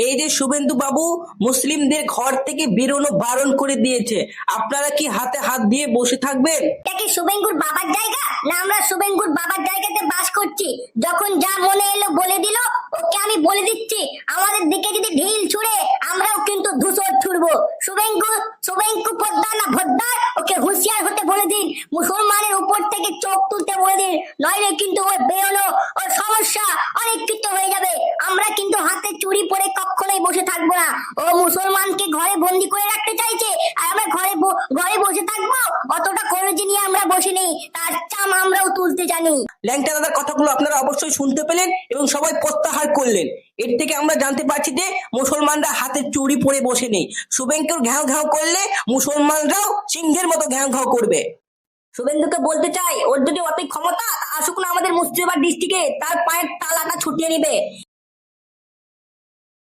এই যে শুভেন্দু বাবু মুসলিমদের ঘর থেকে বেরোনো বারণ করে দিয়েছে, আপনারা কি হাতে হাত দিয়ে বসে থাকবেন? এটা কি শুভেন্দুর বাবার জায়গা? না আমরা শুভেন্দুর বাবার জায়গাতে বাস করছি? যখন যা মনে এলো বলে দিল। ওকে আমি বলে দিচ্ছি, আমাদের দিকে যদি ঢিল ছুড়ে আমরাও কিন্তু ধূসর ছুড়বো। শুভেন্দু পোদ্দার না ভোদ্দার, ওকে হুঁশিয়ার হতে বলে দিন, মুসলমানের উপর থেকে চোখ তুলতে বলে দিন, নইলে কিন্তু ওর বেরোনো ওর সমস্যা অনেক কিছু হয়ে যাবে। আমরা কিন্তু হাতে চুরি পরে কখনোই বসে থাকবো না। ও মুসলমানকে ঘরে বন্দি করে রাখতে চাইছে, আর আমরা ঘরে বসে থাকবো? অতটা কলেজে নিয়ে আমরা বসে নেই, তার চাম আমরাও তুলতে জানি। ল্যাংটা দাদার কথাগুলো আপনারা অবশ্যই শুনতে পেলেন এবং সবাই প্রত্যাহার করলেন। এর থেকে আমরা জানতে পারছি যে মুসলমানরা হাতে চুরি পরে বসে নেই। শুভেন্দুর ঘ্যাও ঘ্যাও করলে মুসলমানরাও সিংহের মতো ঘ্যাও ঘ্যাও করবে। শুভেন্দুকে বলতে চাই, ওর যদি অতই ক্ষমতা আসুক না আমাদের মুর্শিদাবাদ ডিস্ট্রিক্টে, তার পায়ের তালাটা ছুটিয়ে নিবে।